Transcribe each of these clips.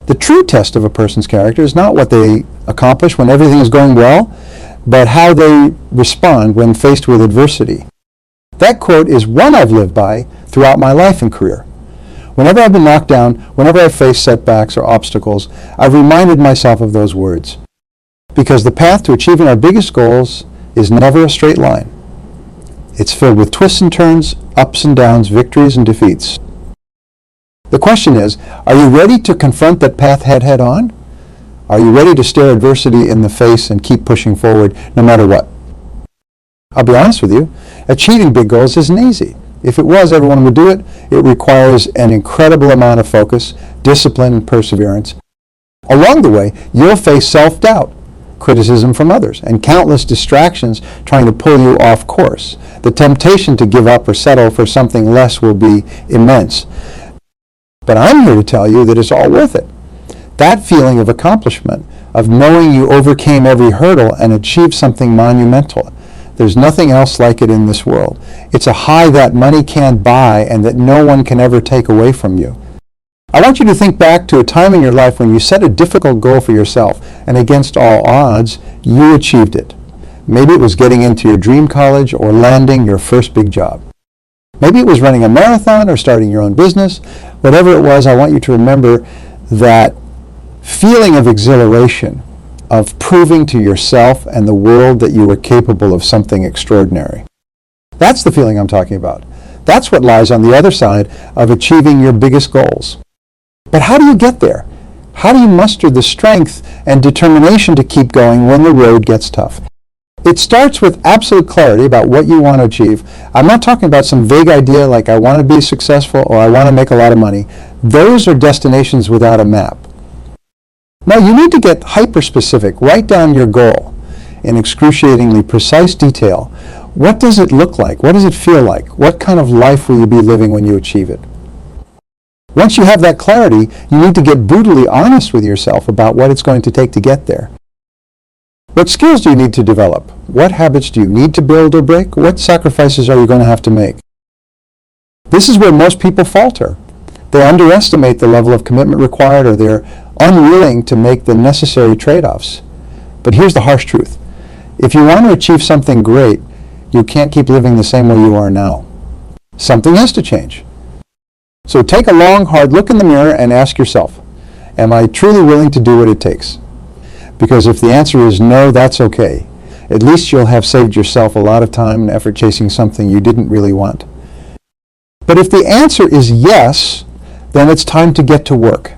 The true test of a person's character is not what they accomplish when everything is going well, but how they respond when faced with adversity. That quote is one I've lived by throughout my life and career. Whenever I've been knocked down, whenever I've faced setbacks or obstacles, I've reminded myself of those words. Because the path to achieving our biggest goals is never a straight line. It's filled with twists and turns, ups and downs, victories and defeats. The question is, are you ready to confront that path head on? Are you ready to stare adversity in the face and keep pushing forward no matter what? I'll be honest with you, achieving big goals isn't easy. If it was, everyone would do it. It requires an incredible amount of focus, discipline, and perseverance. Along the way, you'll face self-doubt, criticism from others, and countless distractions trying to pull you off course. The temptation to give up or settle for something less will be immense. But I'm here to tell you that it's all worth it. That feeling of accomplishment, of knowing you overcame every hurdle and achieved something monumental, there's nothing else like it in this world. It's a high that money can't buy and that no one can ever take away from you. I want you to think back to a time in your life when you set a difficult goal for yourself, and against all odds, you achieved it. Maybe it was getting into your dream college or landing your first big job. Maybe it was running a marathon or starting your own business. Whatever it was, I want you to remember that feeling of exhilaration, of proving to yourself and the world that you were capable of something extraordinary. That's the feeling I'm talking about. That's what lies on the other side of achieving your biggest goals. But how do you get there? How do you muster the strength and determination to keep going when the road gets tough? It starts with absolute clarity about what you want to achieve. I'm not talking about some vague idea like I want to be successful or I want to make a lot of money. Those are destinations without a map. Now you need to get hyper-specific. Write down your goal in excruciatingly precise detail. What does it look like? What does it feel like? What kind of life will you be living when you achieve it? Once you have that clarity, you need to get brutally honest with yourself about what it's going to take to get there. What skills do you need to develop? What habits do you need to build or break? What sacrifices are you going to have to make? This is where most people falter. They underestimate the level of commitment required, or they're unwilling to make the necessary trade-offs. But here's the harsh truth. If you want to achieve something great, you can't keep living the same way you are now. Something has to change. So take a long, hard look in the mirror and ask yourself, am I truly willing to do what it takes? Because if the answer is no, that's okay. At least you'll have saved yourself a lot of time and effort chasing something you didn't really want. But if the answer is yes, then it's time to get to work.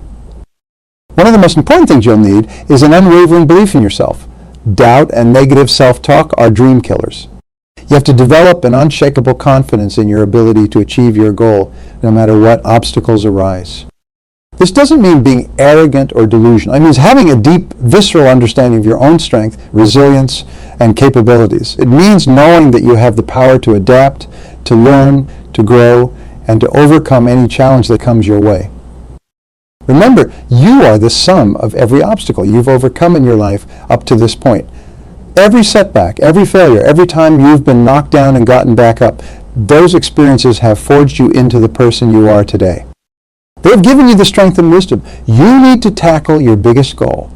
One of the most important things you'll need is an unwavering belief in yourself. Doubt and negative self-talk are dream killers. You have to develop an unshakable confidence in your ability to achieve your goal, no matter what obstacles arise. This doesn't mean being arrogant or delusional. It means having a deep, visceral understanding of your own strength, resilience, and capabilities. It means knowing that you have the power to adapt, to learn, to grow, and to overcome any challenge that comes your way. Remember, you are the sum of every obstacle you've overcome in your life up to this point. Every setback, every failure, every time you've been knocked down and gotten back up, those experiences have forged you into the person you are today. They've given you the strength and wisdom. You need to tackle your biggest goal.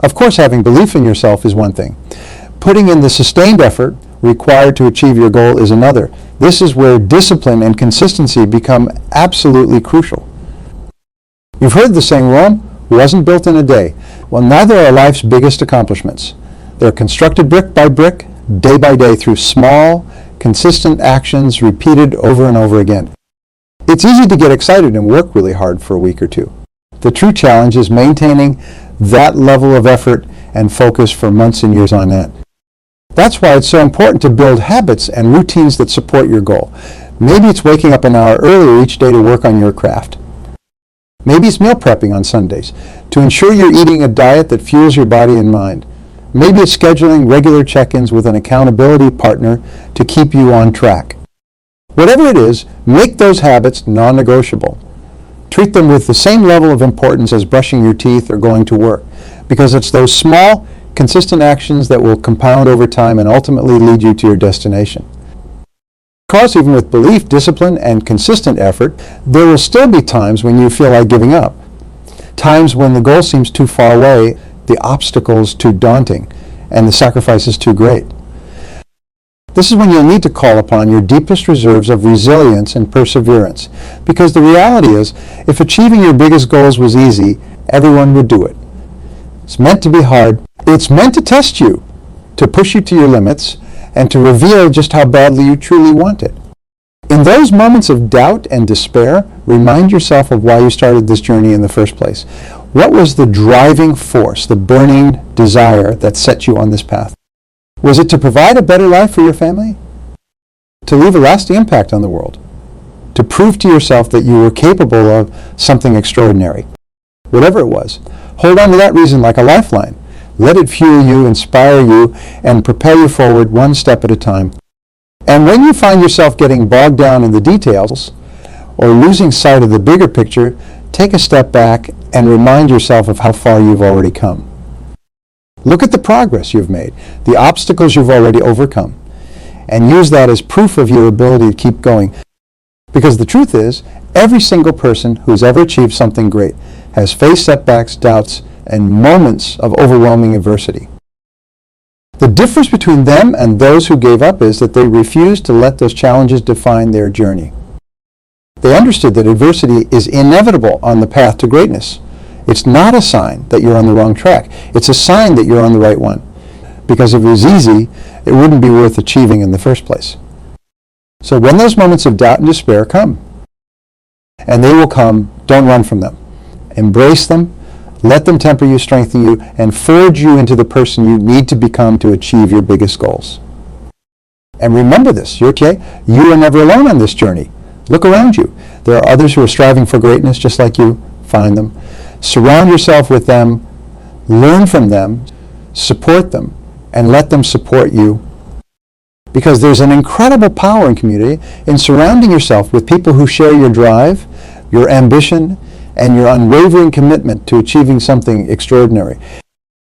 Of course, having belief in yourself is one thing. Putting in the sustained effort required to achieve your goal is another. This is where discipline and consistency become absolutely crucial. You've heard the saying, Rome wasn't built in a day. Well, neither are life's biggest accomplishments. They're constructed brick by brick, day by day, through small, consistent actions repeated over and over again. It's easy to get excited and work really hard for a week or two. The true challenge is maintaining that level of effort and focus for months and years on end. That's why it's so important to build habits and routines that support your goal. Maybe it's waking up an hour earlier each day to work on your craft. Maybe it's meal prepping on Sundays to ensure you're eating a diet that fuels your body and mind. Maybe it's scheduling regular check-ins with an accountability partner to keep you on track. Whatever it is, make those habits non-negotiable. Treat them with the same level of importance as brushing your teeth or going to work, because it's those small, consistent actions that will compound over time and ultimately lead you to your destination. Of course, even with belief, discipline, and consistent effort, there will still be times when you feel like giving up. times when the goal seems too far away, the obstacles too daunting, and the sacrifices too great. This is when you'll need to call upon your deepest reserves of resilience and perseverance, because the reality is, if achieving your biggest goals was easy, everyone would do it. It's meant to be hard. It's meant to test you, to push you to your limits, and to reveal just how badly you truly want it. In those moments of doubt and despair, remind yourself of why you started this journey in the first place. What was the driving force, the burning desire that set you on this path? Was it to provide a better life for your family? To leave a lasting impact on the world? To prove to yourself that you were capable of something extraordinary? Whatever it was, hold on to that reason like a lifeline. Let it fuel you, inspire you, and propel you forward one step at a time. And when you find yourself getting bogged down in the details or losing sight of the bigger picture, take a step back and remind yourself of how far you've already come. Look at the progress you've made, the obstacles you've already overcome, and use that as proof of your ability to keep going. Because the truth is, every single person who's ever achieved something great has faced setbacks, doubts, and moments of overwhelming adversity. The difference between them and those who gave up is that they refused to let those challenges define their journey. They understood that adversity is inevitable on the path to greatness. It's not a sign that you're on the wrong track. It's a sign that you're on the right one. Because if it was easy, it wouldn't be worth achieving in the first place. So when those moments of doubt and despair come, and they will come, don't run from them. Embrace them. Let them temper you, strengthen you, and forge you into the person you need to become to achieve your biggest goals. And remember this, you are never alone on this journey. Look around you. There are others who are striving for greatness just like you. Find them. Surround yourself with them. Learn from them. Support them. And let them support you. Because there's an incredible power in community in surrounding yourself with people who share your drive, your ambition, and your unwavering commitment to achieving something extraordinary.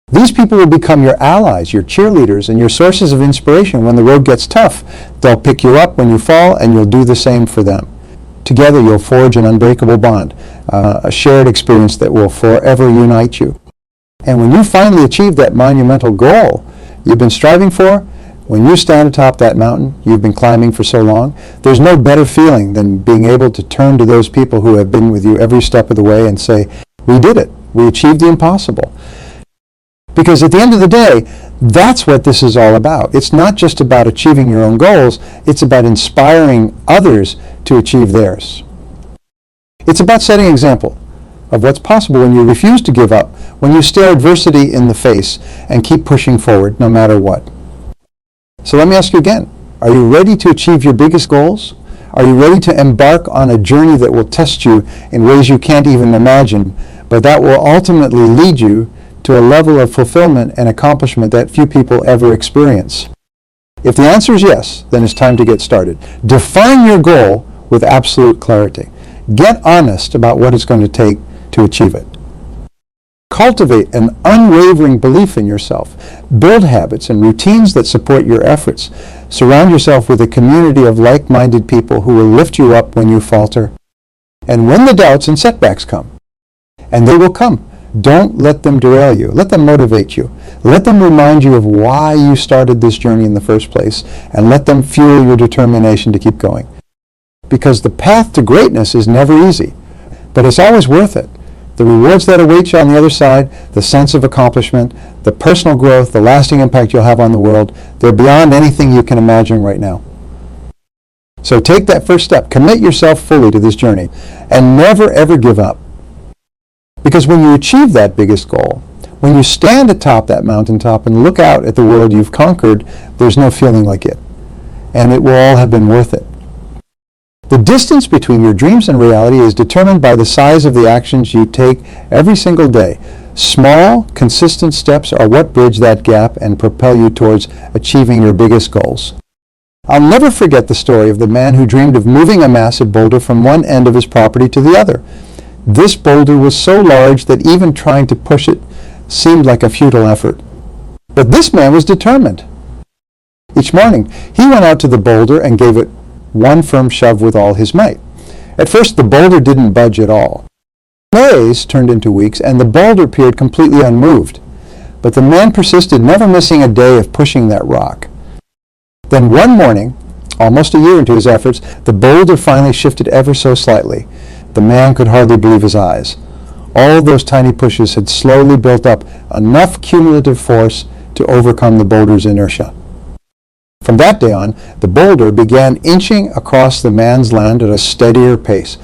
These people will become your allies, your cheerleaders, and your sources of inspiration when the road gets tough. They'll pick you up when you fall, and you'll do the same for them. Together, you'll forge an unbreakable bond, a shared experience that will forever unite you. And when you finally achieve that monumental goal you've been striving for, when you stand atop that mountain you've been climbing for so long, there's no better feeling than being able to turn to those people who have been with you every step of the way and say, we did it. We achieved the impossible. Because at the end of the day, that's what this is all about. It's not just about achieving your own goals. It's about inspiring others to achieve theirs. It's about setting an example of what's possible when you refuse to give up, when you stare adversity in the face and keep pushing forward no matter what. So let me ask you again, are you ready to achieve your biggest goals? Are you ready to embark on a journey that will test you in ways you can't even imagine, but that will ultimately lead you to a level of fulfillment and accomplishment that few people ever experience? If the answer is yes, then it's time to get started. Define your goal with absolute clarity. Get honest about what it's going to take to achieve it. Cultivate an unwavering belief in yourself. Build habits and routines that support your efforts. Surround yourself with a community of like-minded people who will lift you up when you falter. And when the doubts and setbacks come, and they will come, don't let them derail you. Let them motivate you. Let them remind you of why you started this journey in the first place, and let them fuel your determination to keep going. Because the path to greatness is never easy, but it's always worth it. The rewards that await you on the other side, the sense of accomplishment, the personal growth, the lasting impact you'll have on the world, they're beyond anything you can imagine right now. So take that first step. Commit yourself fully to this journey, and never ever give up. Because when you achieve that biggest goal, when you stand atop that mountaintop and look out at the world you've conquered, there's no feeling like it. And it will all have been worth it. The distance between your dreams and reality is determined by the size of the actions you take every single day. Small, consistent steps are what bridge that gap and propel you towards achieving your biggest goals. I'll never forget the story of the man who dreamed of moving a massive boulder from one end of his property to the other. This boulder was so large that even trying to push it seemed like a futile effort. But this man was determined. Each morning, he went out to the boulder and gave it one firm shove with all his might. At first, the boulder didn't budge at all. Days turned into weeks, and the boulder appeared completely unmoved. But the man persisted, never missing a day of pushing that rock. Then one morning, almost a year into his efforts, the boulder finally shifted ever so slightly. The man could hardly believe his eyes. All those tiny pushes had slowly built up enough cumulative force to overcome the boulder's inertia. From that day on, the boulder began inching across the man's land at a steadier pace,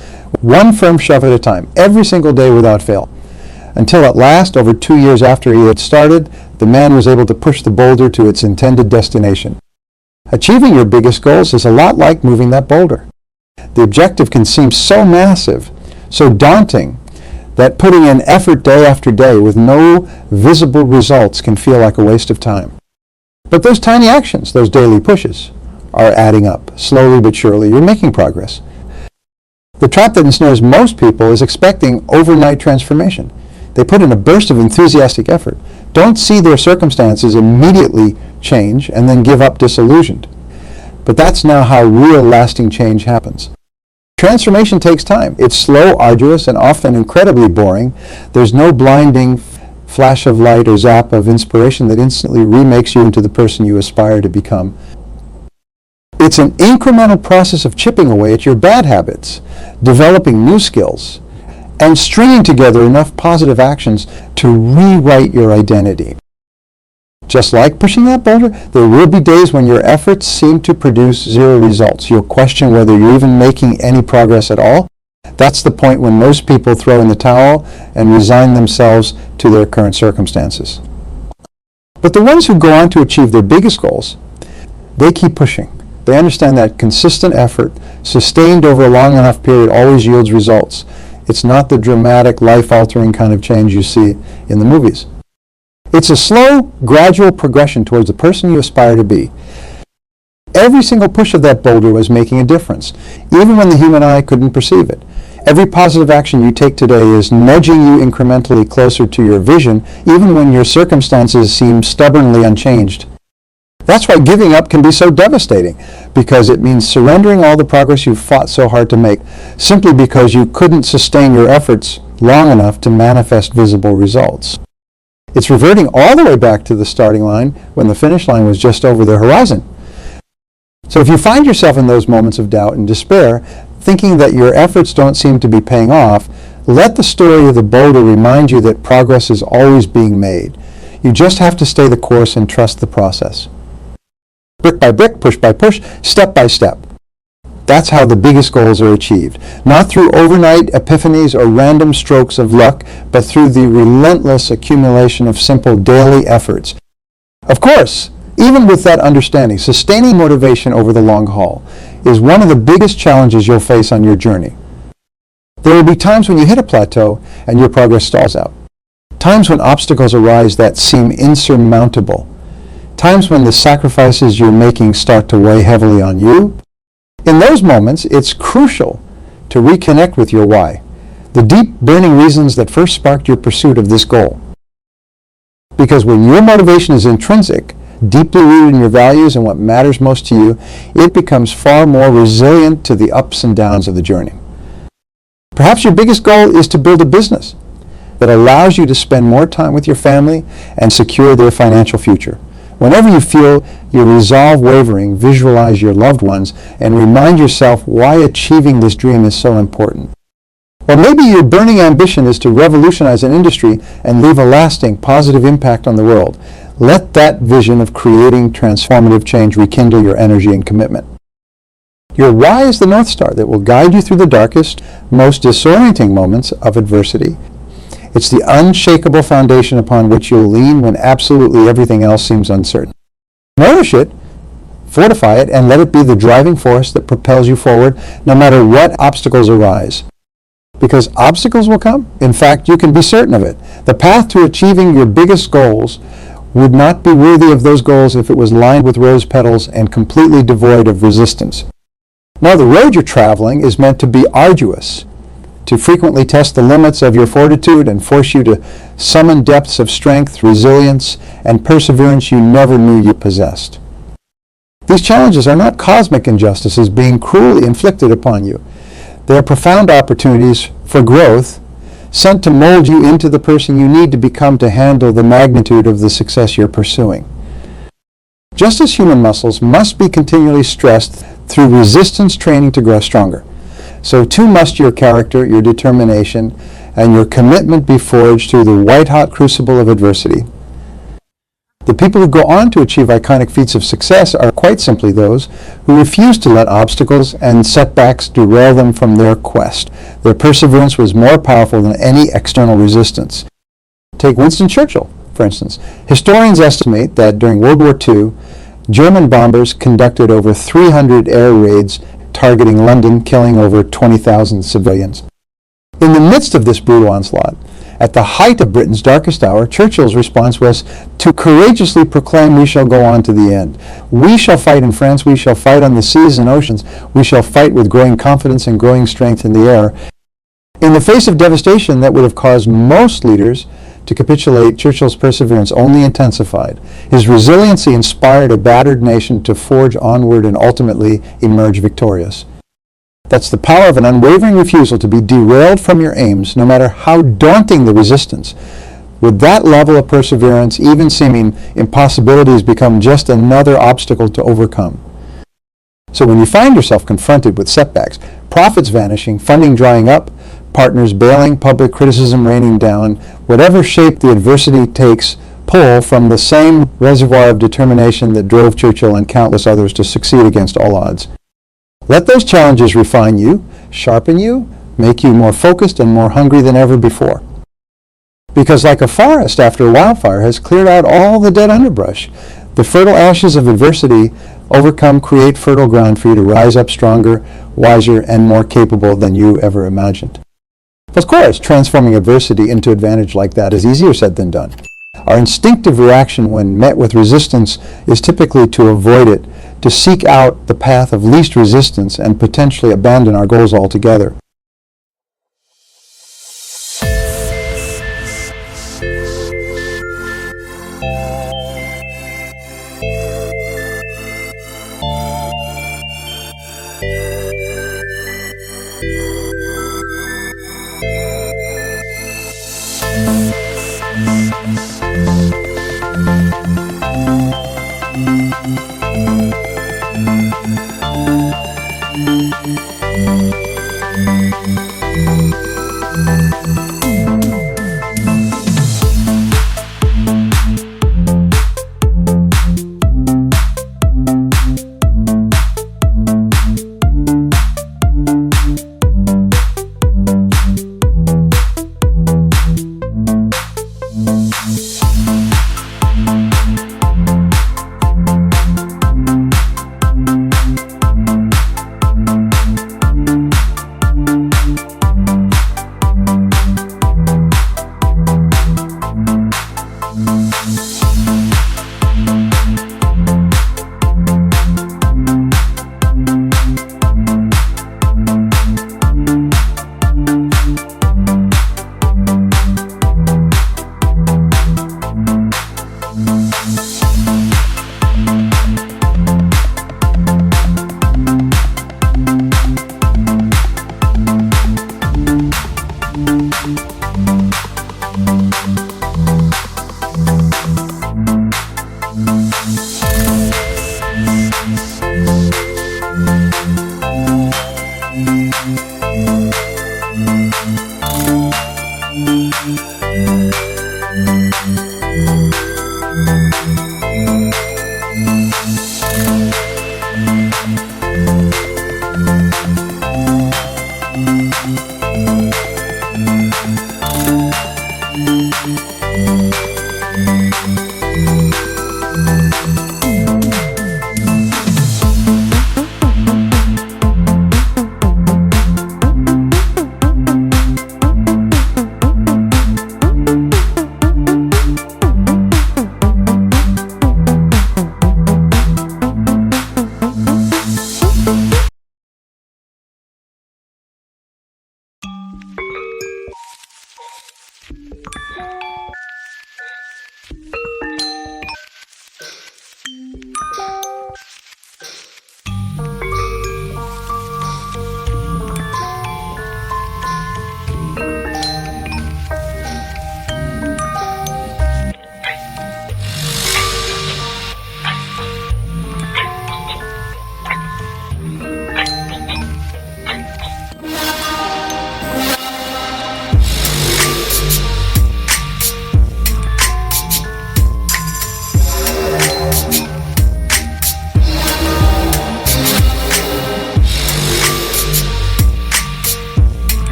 one firm shove at a time, every single day without fail. Until at last, over 2 years after he had started, the man was able to push the boulder to its intended destination. Achieving your biggest goals is a lot like moving that boulder. The objective can seem so massive, so daunting, that putting in effort day after day with no visible results can feel like a waste of time. But those tiny actions, those daily pushes, are adding up. Slowly but surely, you're making progress. The trap that ensnares most people is expecting overnight transformation. They put in a burst of enthusiastic effort, don't see their circumstances immediately change, and then give up disillusioned. But that's now how real lasting change happens. Transformation takes time. It's slow, arduous, and often incredibly boring. There's no blinding flash of light or zap of inspiration that instantly remakes you into the person you aspire to become. It's an incremental process of chipping away at your bad habits, developing new skills, and stringing together enough positive actions to rewrite your identity. Just like pushing that boulder, there will be days when your efforts seem to produce zero results. You'll question whether you're even making any progress at all. That's the point when most people throw in the towel and resign themselves to their current circumstances. But the ones who go on to achieve their biggest goals, they keep pushing. They understand that consistent effort, sustained over a long enough period, always yields results. It's not the dramatic, life-altering kind of change you see in the movies. It's a slow, gradual progression towards the person you aspire to be. Every single push of that boulder was making a difference, even when the human eye couldn't perceive it. Every positive action you take today is nudging you incrementally closer to your vision, even when your circumstances seem stubbornly unchanged. That's why giving up can be so devastating, because it means surrendering all the progress you've fought so hard to make, simply because you couldn't sustain your efforts long enough to manifest visible results. It's reverting all the way back to the starting line when the finish line was just over the horizon. So if you find yourself in those moments of doubt and despair, thinking that your efforts don't seem to be paying off, let the story of the boulder remind you that progress is always being made. You just have to stay the course and trust the process. Brick by brick, push by push, step by step. That's how the biggest goals are achieved. Not through overnight epiphanies or random strokes of luck, but through the relentless accumulation of simple daily efforts. Of course, even with that understanding, sustaining motivation over the long haul is one of the biggest challenges you'll face on your journey. There will be times when you hit a plateau and your progress stalls out. Times when obstacles arise that seem insurmountable. Times when the sacrifices you're making start to weigh heavily on you. In those moments, it's crucial to reconnect with your why, the deep burning reasons that first sparked your pursuit of this goal. Because when your motivation is intrinsic, deeply rooted in your values and what matters most to you, it becomes far more resilient to the ups and downs of the journey. Perhaps your biggest goal is to build a business that allows you to spend more time with your family and secure their financial future. Whenever you feel your resolve wavering, visualize your loved ones and remind yourself why achieving this dream is so important. Or maybe your burning ambition is to revolutionize an industry and leave a lasting, positive impact on the world. Let that vision of creating transformative change rekindle your energy and commitment. Your why is the North Star that will guide you through the darkest, most disorienting moments of adversity. It's the unshakable foundation upon which you'll lean when absolutely everything else seems uncertain. Nourish it, fortify it, and let it be the driving force that propels you forward no matter what obstacles arise. Because obstacles will come. In fact, you can be certain of it. The path to achieving your biggest goals would not be worthy of those goals if it was lined with rose petals and completely devoid of resistance. Now, the road you're traveling is meant to be arduous, to frequently test the limits of your fortitude and force you to summon depths of strength, resilience, and perseverance you never knew you possessed. These challenges are not cosmic injustices being cruelly inflicted upon you. They are profound opportunities for growth, sent to mold you into the person you need to become to handle the magnitude of the success you're pursuing. Just as human muscles must be continually stressed through resistance training to grow stronger, so too must your character, your determination, and your commitment be forged through the white-hot crucible of adversity. The people who go on to achieve iconic feats of success are quite simply those who refuse to let obstacles and setbacks derail them from their quest. Their perseverance was more powerful than any external resistance. Take Winston Churchill, for instance. Historians estimate that during World War II, German bombers conducted over 300 air raids targeting London, killing over 20,000 civilians. In the midst of this brutal onslaught, at the height of Britain's darkest hour, Churchill's response was to courageously proclaim, "We shall go on to the end. We shall fight in France. We shall fight on the seas and oceans. We shall fight with growing confidence and growing strength in the air." In the face of devastation that would have caused most leaders to capitulate, Churchill's perseverance only intensified. His resiliency inspired a battered nation to forge onward and ultimately emerge victorious. That's the power of an unwavering refusal to be derailed from your aims, no matter how daunting the resistance. With that level of perseverance, even seeming impossibilities become just another obstacle to overcome. So when you find yourself confronted with setbacks, profits vanishing, funding drying up, partners bailing, public criticism raining down, whatever shape the adversity takes, pull from the same reservoir of determination that drove Churchill and countless others to succeed against all odds. Let those challenges refine you, sharpen you, make you more focused and more hungry than ever before. Because like a forest after a wildfire has cleared out all the dead underbrush, the fertile ashes of adversity overcome create fertile ground for you to rise up stronger, wiser, and more capable than you ever imagined. Of course, transforming adversity into advantage like that is easier said than done. Our instinctive reaction when met with resistance is typically to avoid it, to seek out the path of least resistance and potentially abandon our goals altogether.